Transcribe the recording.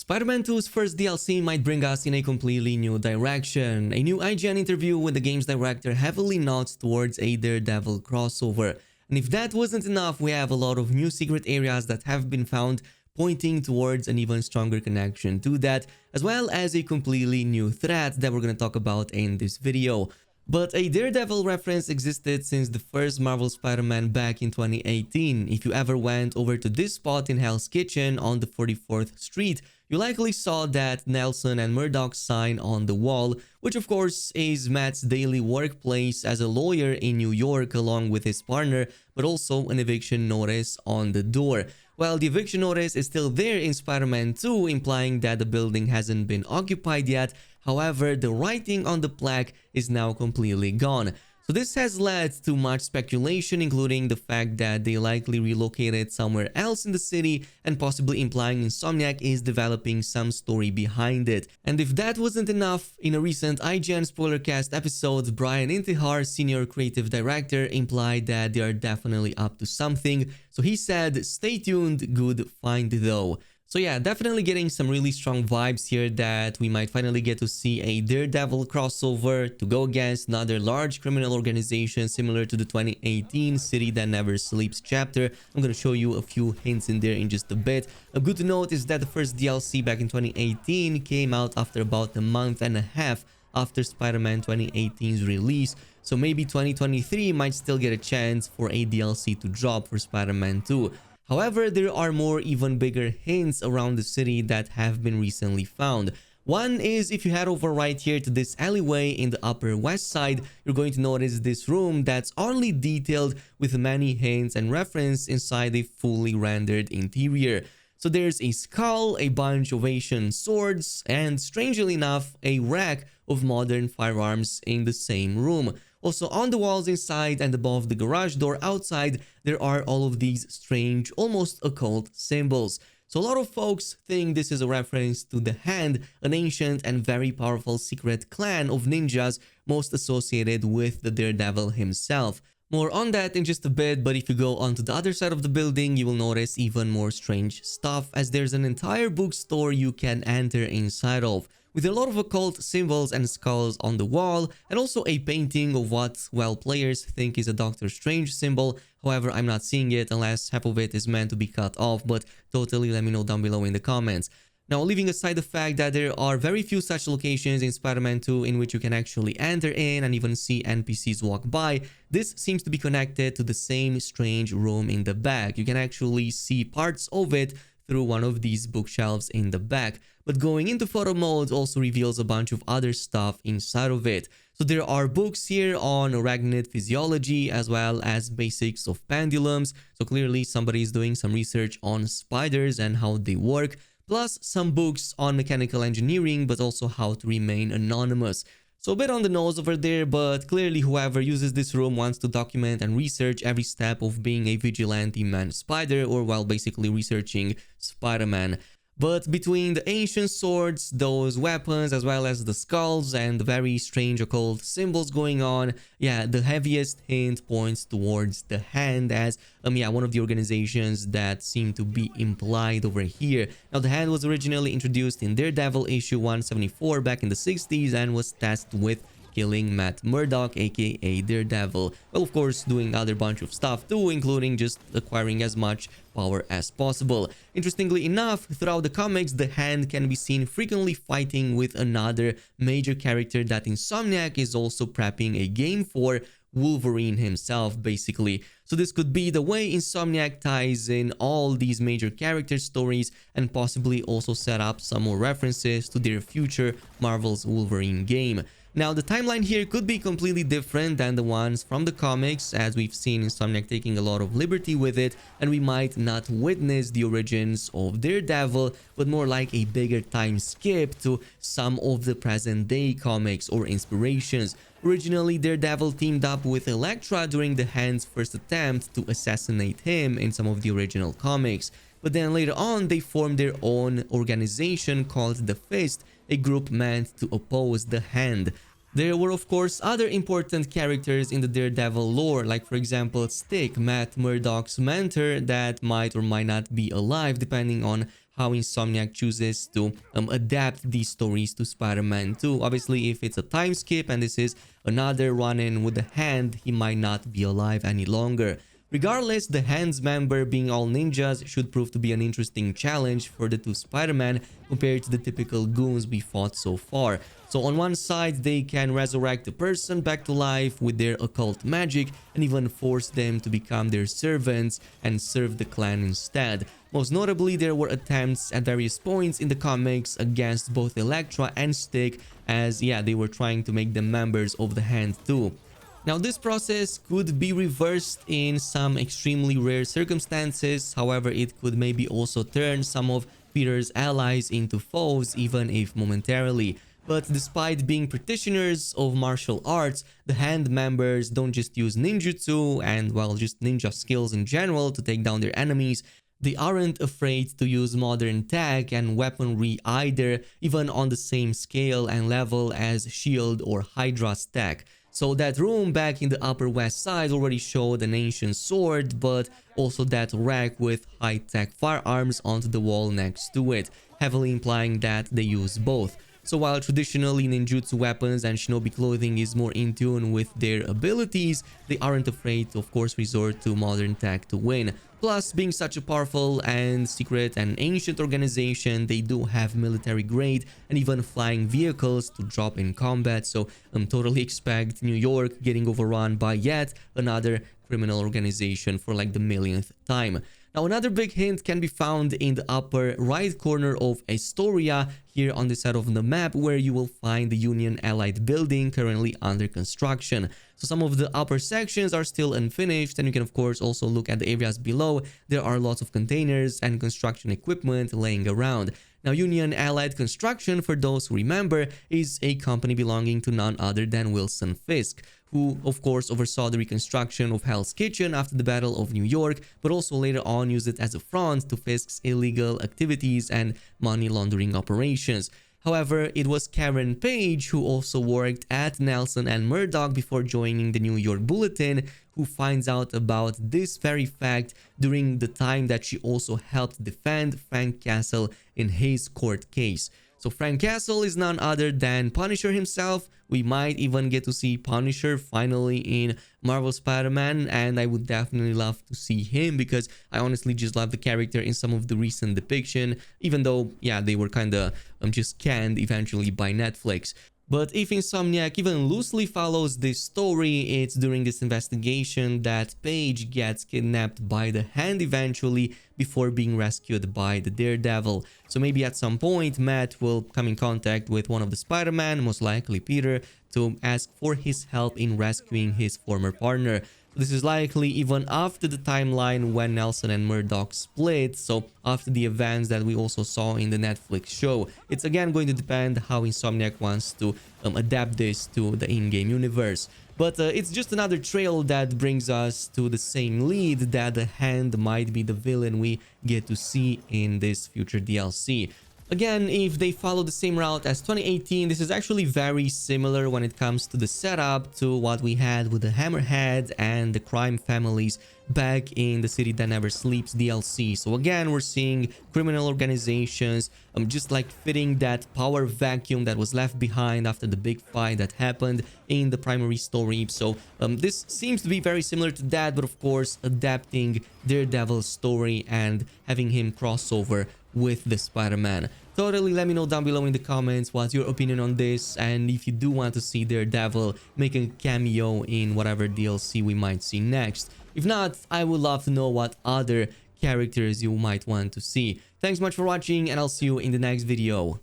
Spider-Man 2's first DLC might bring us in a completely new direction. A new IGN interview with the game's director heavily nods towards a Daredevil crossover. And if that wasn't enough, we have a lot of new secret areas that have been found pointing towards an even stronger connection to that, as well as a completely new threat that we're going to talk about in this video. But a Daredevil reference existed since the first Marvel Spider-Man back in 2018. If you ever went over to this spot in Hell's Kitchen on the 44th Street, you likely saw that Nelson and Murdock sign on the wall, which of course is Matt's daily workplace as a lawyer in New York along with his partner, but also an eviction notice on the door. Well, the eviction notice is still there in Spider-Man 2, implying that the building hasn't been occupied yet. However, the writing on the plaque is now completely gone. So this has led to much speculation, including the fact that they likely relocated somewhere else in the city and possibly implying Insomniac is developing some story behind it. And if that wasn't enough, in a recent IGN Spoilercast episode, Brian Intihar, senior creative director, implied that they are definitely up to something. So he said, "Stay tuned, good find though." So yeah, definitely getting some really strong vibes here that we might finally get to see a Daredevil crossover to go against another large criminal organization similar to the 2018 City That Never Sleeps chapter. I'm going to show you a few hints in there in just a bit. Good to note is that the first DLC back in 2018 came out after about a month and a half after Spider-Man 2018's release. So maybe 2023 might still get a chance for a DLC to drop for Spider-Man 2. However, there are more even bigger hints around the city that have been recently found. One is if you head over right here to this alleyway in the Upper West Side, you're going to notice this room that's oddly detailed with many hints and reference inside a fully rendered interior. So there's a skull, a bunch of ancient swords, and strangely enough, a rack of modern firearms in the same room. Also on the walls inside and above the garage door outside, there are all of these strange, almost occult symbols. So a lot of folks think this is a reference to the Hand, an ancient and very powerful secret clan of ninjas most associated with the Daredevil himself. More on that in just a bit, but if you go onto the other side of the building, you will notice even more strange stuff as there's an entire bookstore you can enter inside of, with a lot of occult symbols and skulls on the wall, and also a painting of what, well, players think is a Doctor Strange symbol. However, I'm not seeing it unless half of it is meant to be cut off, but totally let me know down below in the comments. Now, leaving aside the fact that there are very few such locations in Spider-Man 2 in which you can actually enter in and even see NPCs walk by, this seems to be connected to the same strange room in the back. You can actually see parts of it through one of these bookshelves in the back. But going into photo mode also reveals a bunch of other stuff inside of it. So there are books here on arachnid physiology as well as basics of pendulums. So clearly somebody is doing some research on spiders and how they work. Plus some books on mechanical engineering, but also how to remain anonymous. So a bit on the nose over there, but clearly whoever uses this room wants to document and research every step of being a vigilante man spider, or while basically researching Spider-Man. But between the ancient swords, those weapons, as well as the skulls and the very strange occult symbols going on, yeah, the heaviest hint points towards the Hand as, one of the organizations that seem to be implied over here. Now, the Hand was originally introduced in Daredevil issue 174 back in the 60s and was tasked with killing Matt Murdock, aka Daredevil. Well, of course, doing other bunch of stuff too, including just acquiring as much power as possible. Interestingly enough, throughout the comics, the Hand can be seen frequently fighting with another major character that Insomniac is also prepping a game for, Wolverine himself, basically. So this could be the way Insomniac ties in all these major character stories and possibly also set up some more references to their future Marvel's Wolverine game. Now, the timeline here could be completely different than the ones from the comics, as we've seen Insomniac taking a lot of liberty with it, and we might not witness the origins of Daredevil, but more like a bigger time skip to some of the present-day comics or inspirations. Originally, Daredevil teamed up with Elektra during the Hand's first attempt to assassinate him in some of the original comics. But then later on, they formed their own organization called the Fist, a group meant to oppose the Hand. There were of course other important characters in the Daredevil lore, like for example Stick, Matt Murdock's mentor, that might or might not be alive depending on how Insomniac chooses to adapt these stories to Spider-Man 2. Obviously, if it's a time skip and this is another run-in with the Hand, he might not be alive any longer. Regardless, the Hand's member being all ninjas should prove to be an interesting challenge for the two Spider-Man compared to the typical goons we fought so far. So on one side, they can resurrect a person back to life with their occult magic and even force them to become their servants and serve the clan instead. Most notably, there were attempts at various points in the comics against both Elektra and Stick, as they were trying to make them members of the Hand too. Now, this process could be reversed in some extremely rare circumstances. However, it could maybe also turn some of Peter's allies into foes, even if momentarily. But despite being practitioners of martial arts, the Hand members don't just use ninjutsu and, well, just ninja skills in general to take down their enemies. They aren't afraid to use modern tech and weaponry either, even on the same scale and level as S.H.I.E.L.D. or Hydra's tech. So that room back in the Upper West Side already showed an ancient sword, but also that rack with high-tech firearms onto the wall next to it, heavily implying that they use both. So while traditionally ninjutsu weapons and shinobi clothing is more in tune with their abilities, they aren't afraid to of course resort to modern tech to win. Plus, being such a powerful and secret and ancient organization, they do have military grade and even flying vehicles to drop in combat, so totally expect New York getting overrun by yet another criminal organization for like the millionth time. Now, another big hint can be found in the upper right corner of Astoria here on the side of the map, where you will find the Union Allied building currently under construction. So some of the upper sections are still unfinished, and you can of course also look at the areas below. There are lots of containers and construction equipment laying around. Now, Union Allied Construction, for those who remember, is a company belonging to none other than Wilson Fisk, who of course oversaw the reconstruction of Hell's Kitchen after the Battle of New York, but also later on used it as a front to Fisk's illegal activities and money laundering operations. However, it was Karen Page, who also worked at Nelson and Murdock before joining the New York Bulletin, who finds out about this very fact during the time that she also helped defend Frank Castle in his court case. So Frank Castle is none other than Punisher himself. We might even get to see Punisher finally in Marvel Spider-Man, and I would definitely love to see him because I honestly just love the character in some of the recent depiction, even though, they were kind of just canned eventually by Netflix. But if Insomniac even loosely follows this story, it's during this investigation that Paige gets kidnapped by the Hand eventually before being rescued by the Daredevil. So maybe at some point Matt will come in contact with one of the Spider-Man, most likely Peter, to ask for his help in rescuing his former partner. This is likely even after the timeline when Nelson and Murdock split, so after the events that we also saw in the Netflix show. It's again going to depend how Insomniac wants to adapt this to the in-game universe. But it's just another trail that brings us to the same lead that the Hand might be the villain we get to see in this future DLC. Again, if they follow the same route as 2018, this is actually very similar when it comes to the setup to what we had with the Hammerhead and the crime families back in the City That Never Sleeps DLC. So again, we're seeing criminal organizations just like fitting that power vacuum that was left behind after the big fight that happened in the primary story. So this seems to be very similar to that, but of course adapting Daredevil's story and having him cross over with the Spider-Man. Totally let me know down below in the comments what's your opinion on this, and if you do want to see Daredevil make a cameo in whatever DLC we might see next. If not, I would love to know what other characters you might want to see. Thanks much for watching, and I'll see you in the next video.